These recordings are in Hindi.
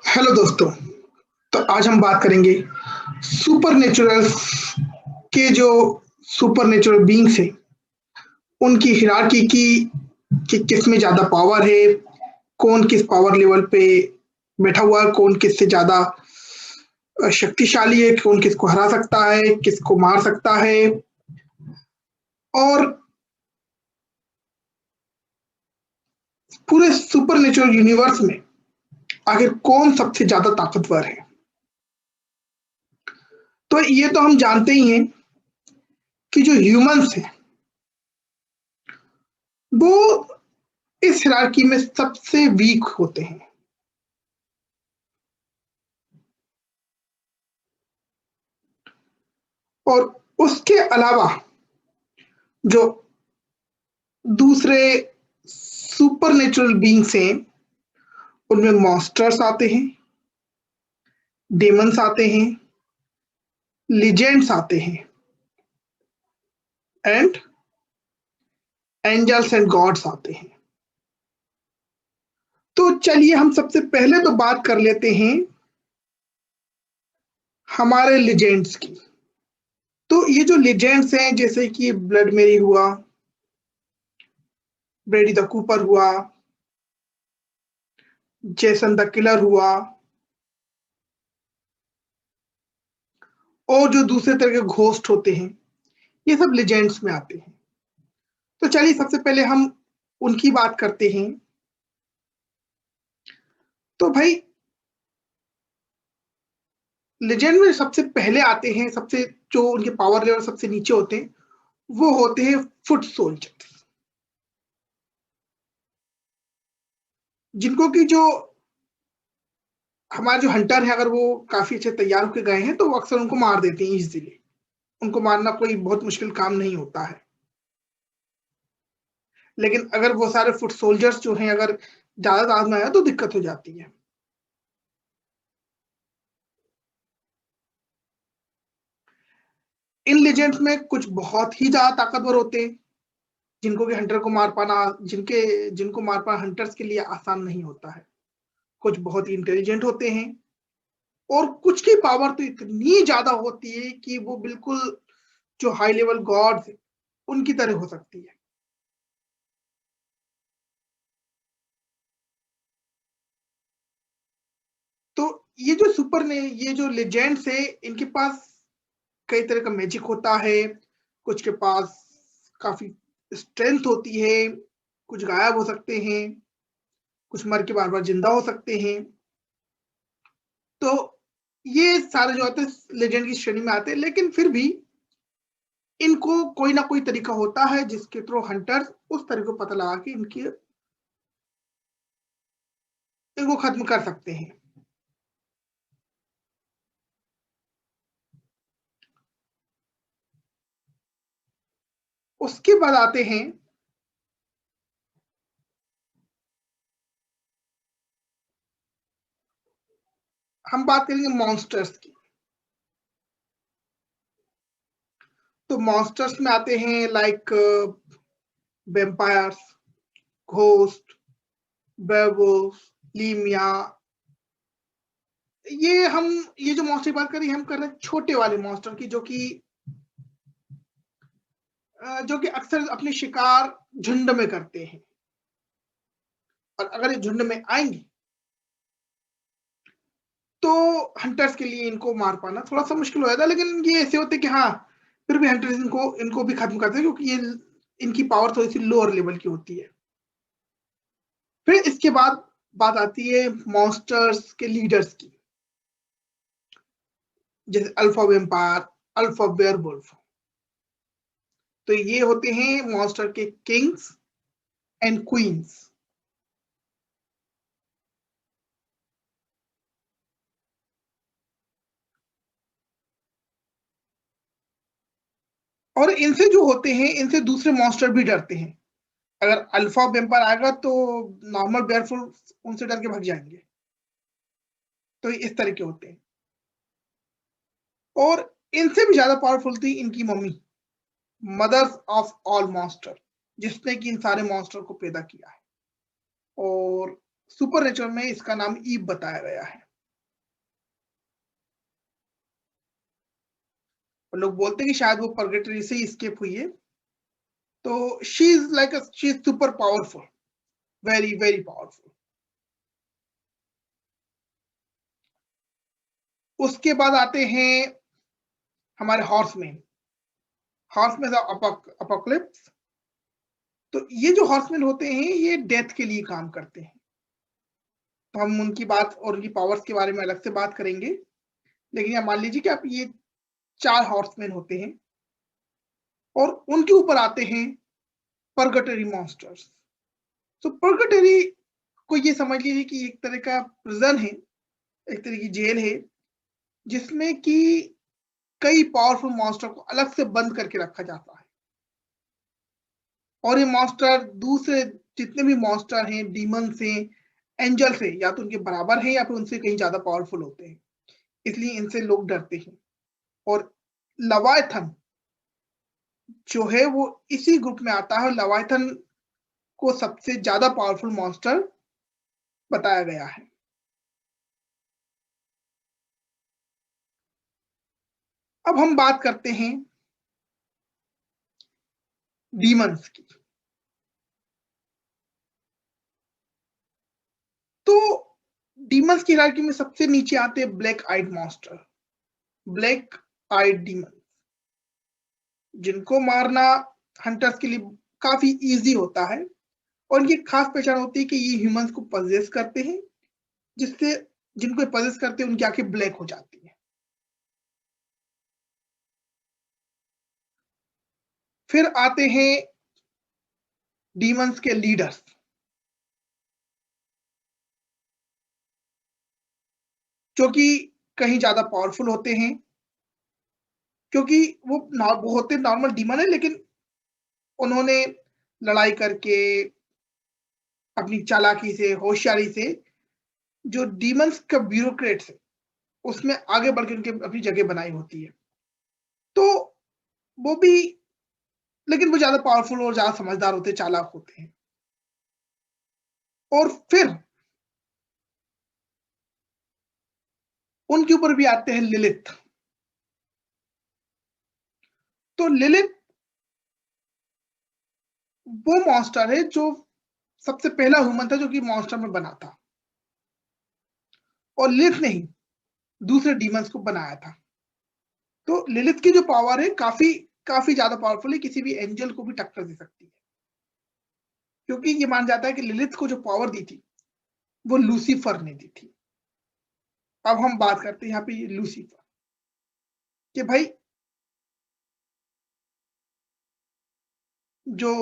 हेलो दोस्तों। तो आज हम बात करेंगे सुपर नेचुरल के जो सुपर नेचुरल बींग्स हैं उनकी हिरार्की की कि किस में ज्यादा पावर है, कौन किस पावर लेवल पे बैठा हुआ है, कौन किससे ज्यादा शक्तिशाली है, कौन किसको हरा सकता है, किसको मार सकता है और पूरे सुपर नेचुरल यूनिवर्स में आखिर कौन सबसे ज्यादा ताकतवर है। तो ये तो हम जानते ही हैं कि जो ह्यूमंस हैं वो इस हिरार्की में सबसे वीक होते हैं। और उसके अलावा जो दूसरे सुपर नेचुरल बींग्स हैं उनमें मॉन्स्टर्स आते हैं, डेमन्स आते हैं, लीजेंड्स आते हैं एंड एंजल्स एंड गॉड्स आते हैं। तो चलिए हम सबसे पहले तो बात कर लेते हैं हमारे लीजेंड्स की। तो ये जो लीजेंड्स हैं जैसे कि ब्लड मेरी हुआ, ब्रेडी द कूपर हुआ, जेसन द किलर हुआ और जो दूसरे तरह के घोस्ट होते हैं ये सब लीजेंड्स में आते हैं। तो चलिए सबसे पहले हम उनकी बात करते हैं। तो भाई लेजेंड में सबसे पहले आते हैं, सबसे जो उनके पावर लेवल सबसे नीचे होते हैं वो होते हैं फुट सोल्जर्स, जिनको कि जो हमारे जो हंटर है अगर वो काफी अच्छे तैयार होकर गए हैं तो वो अक्सर उनको मार देते हैं इजीली। उनको मारना कोई बहुत मुश्किल काम नहीं होता है। लेकिन अगर वो सारे फुट सोल्जर्स जो हैं अगर ज्यादा तादाद में आया तो दिक्कत हो जाती है। इन लेजेंड्स में कुछ बहुत ही ज्यादा ताकतवर होते हैं जिनको कि हंटर को मार पाना जिनको मार पाना हंटर्स के लिए आसान नहीं होता है। कुछ बहुत ही इंटेलिजेंट होते हैं और कुछ की पावर तो इतनी ज्यादा होती है कि वो बिल्कुल जो हाई लेवल गॉड्स उनकी तरह हो सकती है। तो ये जो लेजेंड्स है इनके पास कई तरह का मैजिक होता है। कुछ के पास काफी स्ट्रेंथ होती है, कुछ गायब हो सकते हैं, कुछ मर के बार बार जिंदा हो सकते हैं। तो ये सारे जो आते हैं लेजेंड की श्रेणी में आते हैं, लेकिन फिर भी इनको कोई ना कोई तरीका होता है जिसके थ्रू हंटर्स उस तरीके को पता लगा के इनको खत्म कर सकते हैं। उसके बाद आते हैं हम बात करेंगे मॉन्स्टर्स की। तो मॉन्स्टर्स में आते हैं लाइक वेम्पायर्स, घोस्ट, वेयरवुल्फ, लीमिया। ये जो मॉन्स्टर की बात करें हम कर रहे हैं छोटे वाले मॉन्स्टर की जो कि अक्सर अपने शिकार झुंड में करते हैं। और अगर ये झुंड में आएंगे तो हंटर्स के लिए इनको मार पाना थोड़ा सा मुश्किल हो जाता है। लेकिन ये ऐसे होते कि हाँ फिर भी हंटर्स इनको भी खत्म करते हैं क्योंकि ये इनकी पावर थोड़ी सी लोअर लेवल की होती है। फिर इसके बाद बात आती है मॉन्स्टर्स के लीडर्स की, जैसे अल्फा वेम्पायर, अल्फा वेयरवुल्फ। तो ये होते हैं मॉन्स्टर के किंग्स एंड क्वींस। और इनसे जो होते हैं इनसे दूसरे मॉन्स्टर भी डरते हैं। अगर अल्फा वेम्पायर आएगा तो नॉर्मल बेयरफुल उनसे डर के भाग जाएंगे। तो इस तरह के होते हैं। और इनसे भी ज्यादा पावरफुल थी इनकी mummy, mothers of all monster, जिसने कि इन सारे मॉन्स्टर को पैदा किया है। और सुपरनेचुरल में इसका नाम ईव बताया गया है। और लोग बोलते हैं कि शायद वो पर्गेटरी से ही स्केप हुई है। तो she is super powerful, very very powerful. उसके बाद आते हैं हमारे हॉर्समैन। Horseman apocalypse. तो ये जो हॉर्समैन होते हैं ये डेथ के लिए काम करते हैं। तो हम उनकी बात और उनकी पावर्स के बारे में अलग से बात करेंगे। लेकिन यहाँ मान लीजिए कि आप ये 4 हॉर्समैन होते हैं और उनके ऊपर आते हैं पर्गेटरी मॉन्स्टर्स। तो पर्गेटरी को ये समझ लीजिए कि एक तरह का प्रिजन है, एक तरह की जेल है, जिसमें कि कई पावरफुल मॉन्स्टर को अलग से बंद करके रखा जाता है। और ये मॉन्स्टर दूसरे जितने भी मॉन्स्टर हैं, डीमंस हैं, एंजल्स हैं, या तो उनके बराबर हैं या फिर उनसे कहीं ज्यादा पावरफुल होते हैं, इसलिए इनसे लोग डरते हैं। और लवायथन जो है वो इसी ग्रुप में आता है। लवायथन को सबसे ज्यादा पावरफुल मॉन्स्टर बताया गया है। अब हम बात करते हैं डीमंस की। तो डीमंस की हायरार्की में सबसे नीचे आते हैं ब्लैक आइड मॉन्स्टर, ब्लैक आइड डीमन, जिनको मारना हंटर्स के लिए काफी इजी होता है। और इनकी खास पहचान होती है कि ये ह्यूमंस को पजेस करते हैं, जिससे जिनको पजेस करते हैं उनकी आंखें ब्लैक हो जाती है। फिर आते हैं डीमंस के लीडर्स, जो कि कहीं ज्यादा पावरफुल होते हैं, क्योंकि वो होते नॉर्मल डीमन है, लेकिन उन्होंने लड़ाई करके अपनी चालाकी से, होशियारी से जो डीमंस का ब्यूरोक्रेट्स है उसमें आगे बढ़ के उनके अपनी जगह बनाई होती है। तो वो भी, लेकिन वो ज्यादा पावरफुल और ज्यादा समझदार होते हैं, चालाक होते हैं। और फिर उनके ऊपर भी आते हैं लिलिथ। तो लिलिथ वो मॉन्स्टर है जो सबसे पहला ह्यूमन था जो कि मॉन्स्टर में बना था, और लिलिथ ने ही दूसरे डीमंस को बनाया था। तो लिलिथ की जो पावर है काफी काफी ज्यादा पावरफुल है, किसी भी एंजल को भी टक्कर दे सकती है। क्योंकि ये मान जाता है कि लिलिथ को जो पावर दी थी वो लूसीफर ने दी थी। अब हम बात करते हैं यहाँ पे लूसीफर कि भाई जो,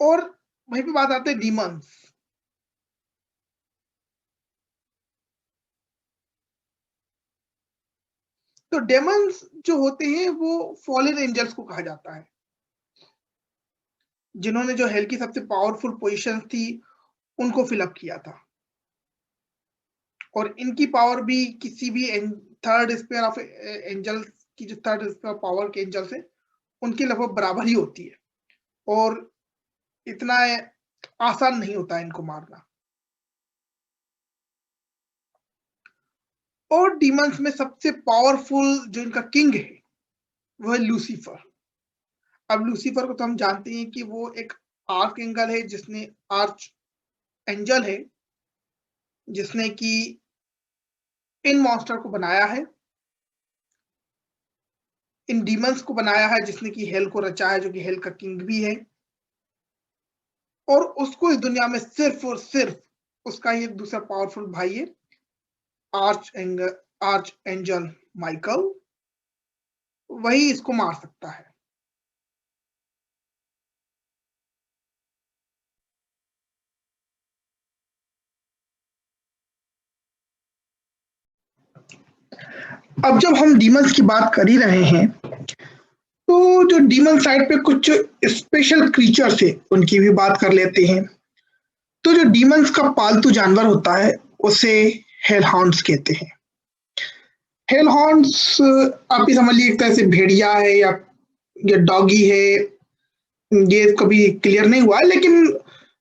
और वहीं पे बात आते हैं डीमंस। तो डेमंस जो होते हैं वो फॉलन एंजल्स को कहा जाता है, जिन्होंने जो हेल की सबसे पावरफुल पोजीशन थी उनको फिलअप किया था। और इनकी पावर भी किसी भी थर्ड स्पेयर ऑफ एंजल्स की, जो थर्ड स्पेयर पावर के एंजल्स है उनके लगभग बराबर ही होती है। और इतना आसान नहीं होता है इनको मारना। और डीमंस में सबसे पावरफुल जो इनका किंग है वो है लूसीफर। अब लूसीफर को तो हम जानते हैं कि वो एक आर्क एंगल है, जिसने आर्च एंजल है, जिसने कि इन मॉन्स्टर को बनाया है, इन डीमंस को बनाया है, जिसने कि हेल को रचा है, जो कि हेल का किंग भी है। और उसको इस दुनिया में सिर्फ और सिर्फ उसका ही एक दूसरा पावरफुल भाई है, आर्च एंजल माइकल, वही इसको मार सकता है। अब जब हम डीमंस की बात कर ही रहे हैं, तो जो डीमन साइड पे कुछ स्पेशल क्रीचर्स है उनकी भी बात कर लेते हैं। तो जो डीमंस का पालतू जानवर होता है उसे हेलहाउंड्स कहते हैं। हेलहाउंड्स आप भी समझ लीजिए एक तरह से भेड़िया है या डॉगी है, ये कभी क्लियर नहीं हुआ है, लेकिन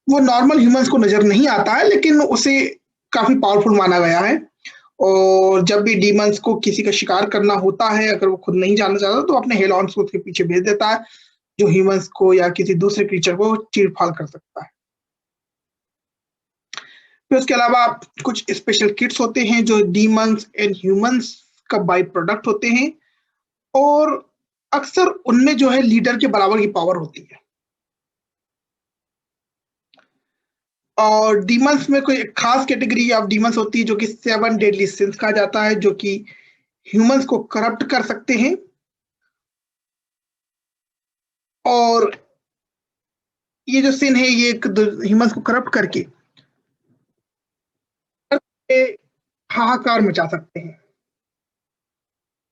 वो नॉर्मल ह्यूमंस को नजर नहीं आता है, लेकिन उसे काफी पावरफुल माना गया है। और जब भी डीमंस को किसी का शिकार करना होता है, अगर वो खुद नहीं जाना चाहता, तो अपने हेलॉन्स को उसके पीछे भेज देता है, जो ह्यूमंस को या किसी दूसरे क्रीचर को चीर-फाड़ कर सकता है। फिर उसके अलावा कुछ स्पेशल किट्स होते हैं जो डीमंस एंड ह्यूमंस का बाई प्रोडक्ट होते हैं, और अक्सर उनमें जो है लीडर के बराबर की पावर होती है। और डीमंस में कोई खास कैटेगरी ऑफ डीमंस होती है जो कि 7 डेडली सिंस कहा जाता है, जो कि ह्यूमंस को करप्ट कर सकते हैं। और ये जो सिन है ये ह्यूमंस को करप्ट करके हाहाकार मचा सकते हैं।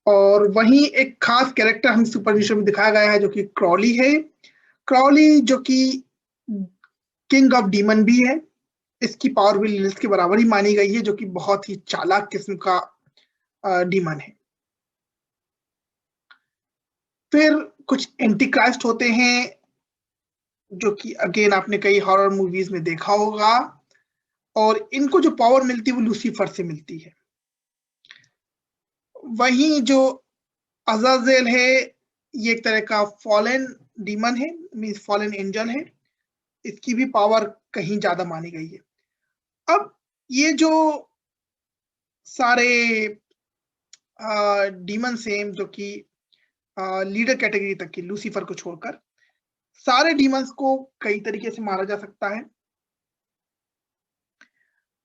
और वहीं एक खास कैरेक्टर हम सुपर विशो में दिखाया गया है जो कि क्रॉली है। क्रॉली जो कि किंग ऑफ डीमन भी है। इसकी पावर भी लिलिथ के बराबर ही मानी गई है, जो कि बहुत ही चालाक किस्म का डीमन है। फिर कुछ एंटी क्राइस्ट होते हैं जो कि अगेन आपने कई हॉरर मूवीज में देखा होगा, और इनको जो पावर मिलती है वो लूसीफर से मिलती है। वहीं जो अजाजेल है, ये एक तरह का फॉलन डीमन है, मींस फॉलन एंजल है। इसकी भी पावर कहीं ज्यादा मानी गई है। अब ये जो सारे डीमन सेम जो कि लीडर कैटेगरी तक की लूसीफर को छोड़कर सारे डीमंस को कई तरीके से मारा जा सकता है।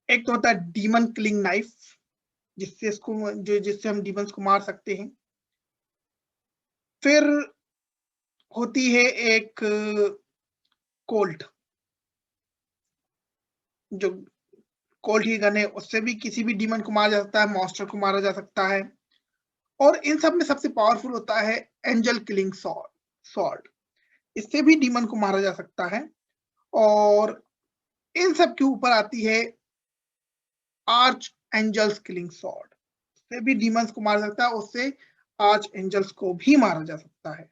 एक तो होता है डीमन किलिंग नाइफ, जिससे हम डीमंस को मार सकते हैं। फिर होती है एक कोल्ट, जो कोल्ट ही गन है, उससे भी किसी भी डीमन को मारा जा सकता है, मॉन्स्टर को मारा जा सकता है। और इन सब में सबसे पावरफुल होता है एंजल किलिंग सॉर्ड। इससे भी डीमन को मारा जा सकता है। और इन सब के ऊपर आती है आर्च एंजल्स किलिंग सॉर्ड। उससे भी डीमंस को मार सकता है, उससे आर्च एंजल्स को भी मारा जा सकता है।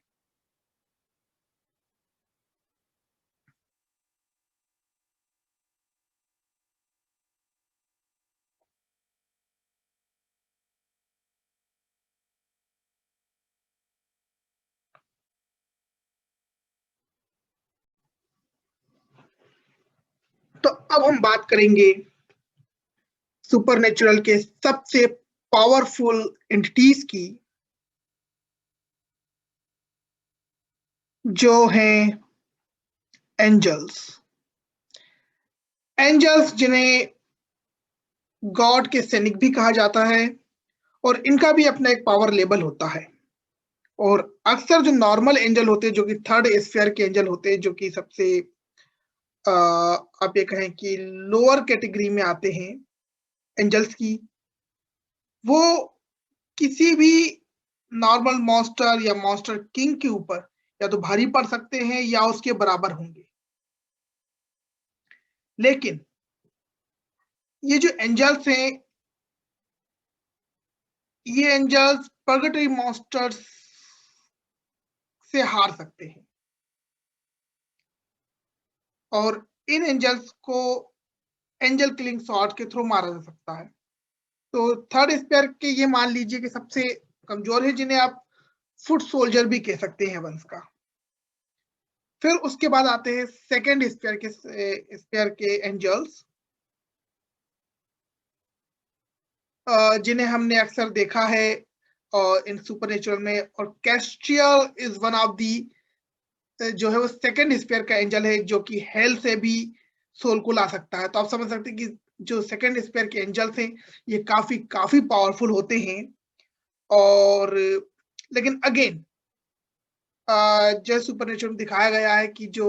तो अब हम बात करेंगे सुपरनेचुरल के सबसे पावरफुल एंटिटीज की, जो हैं एंजल्स। एंजल्स जिन्हें गॉड के सैनिक भी कहा जाता है, और इनका भी अपना एक पावर लेवल होता है। और अक्सर जो नॉर्मल एंजल होते हैं, जो कि थर्ड स्फीयर के एंजल होते हैं, जो कि सबसे आप ये कहें कि लोअर कैटेगरी में आते हैं एंजल्स की, वो किसी भी नॉर्मल मॉन्स्टर या मॉन्स्टर किंग के ऊपर या तो भारी पड़ सकते हैं या उसके बराबर होंगे। लेकिन ये जो एंजल्स हैं, ये एंजल्स पर्गेटरी मॉन्स्टर्स से हार सकते हैं, और इन एंजल्स को एंजल किलिंग स्वॉर्ड के थ्रू मारा जा सकता है। तो थर्ड स्पेयर के ये मान लीजिए कि सबसे कमजोर है, जिन्हें आप फुट सोल्जर भी कह सकते हैं वंश का। फिर उसके बाद आते हैं सेकेंड स्पेयर के एंजल्स, जिन्हें हमने अक्सर देखा है इन सुपरनेचुरल में। और कैस्ट्रियल इज वन ऑफ दी, जो है वो सेकेंड स्पेयर का एंजल है, जो कि हेल से भी सोल को ला सकता है। तो आप समझ सकते हैं कि जो सेकेंड स्पेयर के एंजल्स हैं, ये काफी काफी पावरफुल होते हैं। और लेकिन अगेन जो सुपरनेचुरल में दिखाया गया है कि जो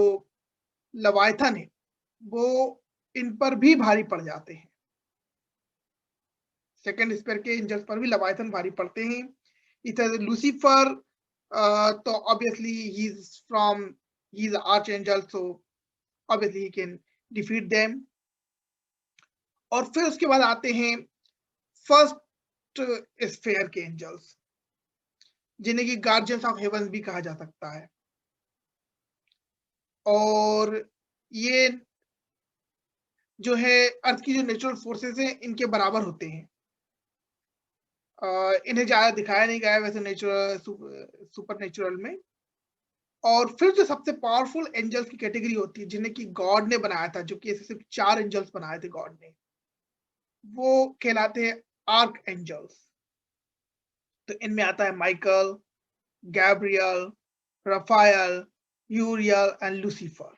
लवाइथन है, वो इन पर भी भारी पड़ जाते हैं। सेकेंड स्पेयर के एंजल्स पर भी लवाइथन भारी पड़ते हैं। इधर लूसीफर, तो obviously he is arch angel, so obviously he can defeat them. और फिर उसके बाद आते हैं फर्स्ट स्फेयर के एंजल्स, जिन्हें की गार्जियंस ऑफ हेवन भी कहा जा सकता है। और ये जो है अर्थ की जो नेचुरल फोर्सेस हैं इनके बराबर होते हैं। इन्हें ज़्यादा दिखाया नहीं गया है वैसे सुपर नेचुरल में। और फिर जो सबसे पावरफुल एंजल्स की कैटेगरी होती है जिन्हें कि गॉड ने बनाया था, जो कि ऐसे सिर्फ 4 एंजल्स बनाए थे गॉड ने, वो कहलाते हैं आर्क एंजल्स। तो इनमें आता है Michael, Gabriel, Rafael, यूरियल and Lucifer.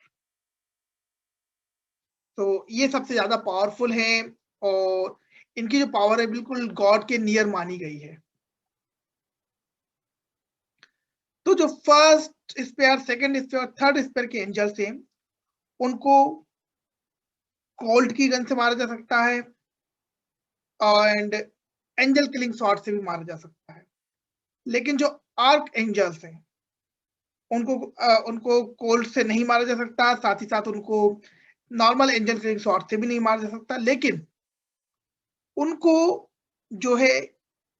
तो ये सबसे ज्यादा पावरफुल हैं और इनकी जो पावर है बिल्कुल गॉड के नियर मानी गई है। तो जो first sphere, second sphere, third sphere के एंजल्स हैं उनको कोल्ट की गन से मारा जा सकता है एंड एंजल किलिंग शॉट से भी मारा जा सकता है। लेकिन जो आर्क एंजल्स हैं उनको कोल्ट से नहीं मारा जा सकता, साथ ही साथ उनको नॉर्मल एंजल किलिंग शॉट से भी नहीं मारा जा सकता, लेकिन उनको जो है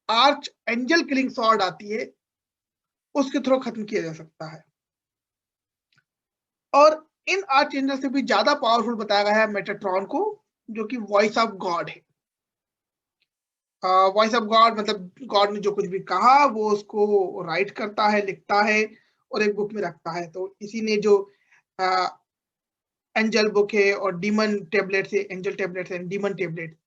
आर्च एंजल किलिंग शॉट आती है उसके थ्रू खत्म किया जा सकता है। और इन आर्च एंजल से भी ज्यादा पावरफुल बताया गया है मेटाट्रॉन को, जो कि वॉइस ऑफ गॉड है। वॉइस ऑफ गॉड मतलब गॉड ने जो कुछ भी कहा वो उसको राइट करता है, लिखता है और एक बुक में रखता है। तो इसी ने जो एंजल बुक है और डीमन टेबलेट है, angel tablet and demon tablet,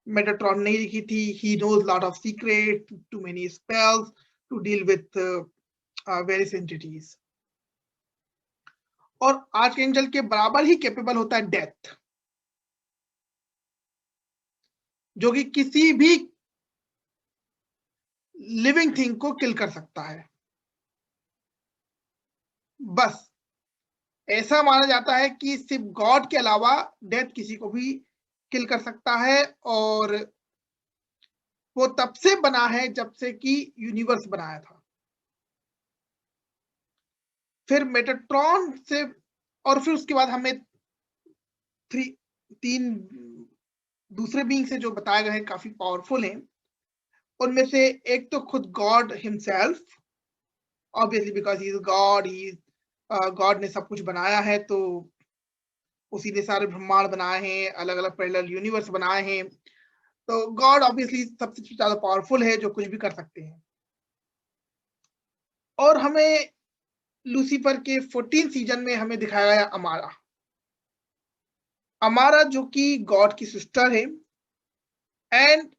Metatron नहीं लिखी थी। He knows lot of secret, too many spells to deal with various entities. और आर्कएंजल के बराबर ही कैपेबल होता है डेथ, जो कि किसी भी लिविंग थिंग को किल कर सकता है। बस ऐसा माना जाता है कि सिर्फ गॉड के अलावा डेथ किसी को भी किल कर सकता है, और वो तब से बना है जब से कि यूनिवर्स बनाया था। फिर मेटाट्रॉन से और फिर उसके बाद हमें तीन दूसरे बीइंग से जो बताए गए हैं काफी पावरफुल हैं। उनमें से एक तो खुद God himself, obviously because he is God, God ने सब कुछ बनाया है, तो उसी ने सारे ब्रह्मांड बनाए हैं, अलग अलग पैरेलल यूनिवर्स बनाए हैं। तो गॉड ऑब्वियसली सबसे ज्यादा पावरफुल है जो कुछ भी कर सकते हैं। और हमें लूसीफर के 14 सीजन में हमें दिखाया गया अमारा। अमारा जो कि गॉड की सिस्टर है and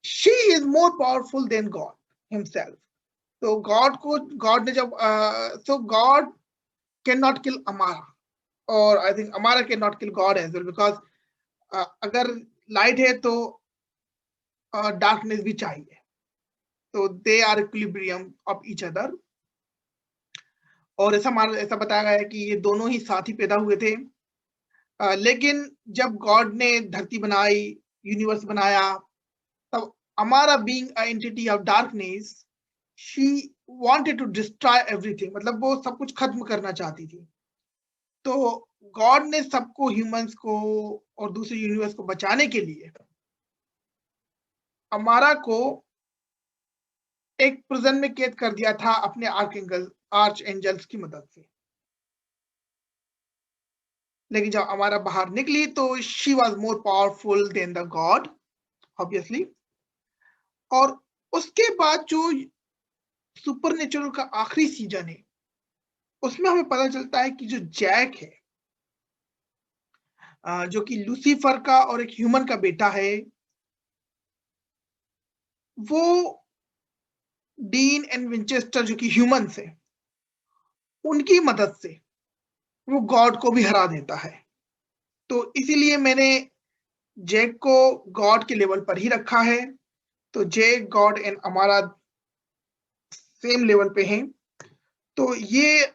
she is more powerful than God himself. तो गॉड ने जब so God can not kill Amara, और I think Amara can not kill God as well, because अगर लाइट है तो डार्कनेस भी चाहिए। तो they are equilibrium of each other. और ऐसा बताया गया है कि ये दोनों ही साथ ही पैदा हुए थे। लेकिन जब गॉड ने धरती बनाई, यूनिवर्स बनाया, तब Amara being a entity of darkness, she wanted to destroy everything, मतलब वो सब कुछ खत्म करना चाहती थी। तो गॉड ने सबको, ह्यूमंस को और दूसरे यूनिवर्स को बचाने के लिए अमारा को एक प्रिजन में कैद कर दिया था अपने आर्च एंजल्स की मदद से। लेकिन जब अमारा बाहर निकली तो she was more powerful then the God, obviously. और उसके बाद जो सुपरनेचुरल का आखिरी सीजन है उसमें हमें पता चलता है कि जो जैक है, जो कि लूसीफर का और एक ह्यूमन का बेटा है, वो डीन एंड विंचेस्टर जो कि ह्यूमंस है उनकी मदद से वो गॉड को भी हरा देता है। तो इसीलिए मैंने जैक को गॉड के लेवल पर ही रखा है। तो जैक, गॉड एंड अमारा सेम लेवल पे हैं। तो ये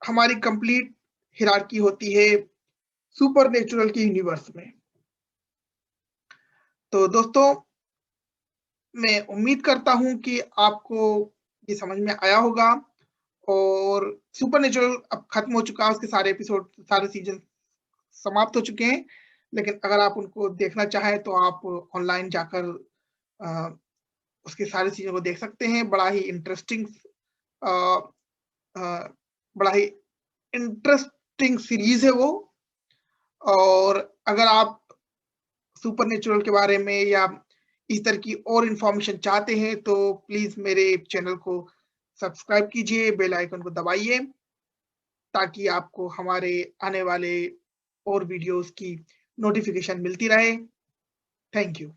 हमारी कंप्लीट हिरार्की होती है सुपरनेचुरल के यूनिवर्स में। तो दोस्तों, मैं उम्मीद करता हूं कि आपको ये समझ में आया होगा। और सुपरनेचुरल अब खत्म हो चुका है, उसके सारे एपिसोड, सारे सीजन समाप्त हो चुके हैं। लेकिन अगर आप उनको देखना चाहें तो आप ऑनलाइन जाकर उसके सारे सीजन को देख सकते हैं। बड़ा ही इंटरेस्टिंग सीरीज है वो। और अगर आप सुपरनेचुरल के बारे में या इस तरह की और इन्फॉर्मेशन चाहते हैं तो प्लीज़ मेरे चैनल को सब्सक्राइब कीजिए, बेल आइकन को दबाइए ताकि आपको हमारे आने वाले और वीडियोज़ की नोटिफ़िकेशन मिलती रहे। Thank you.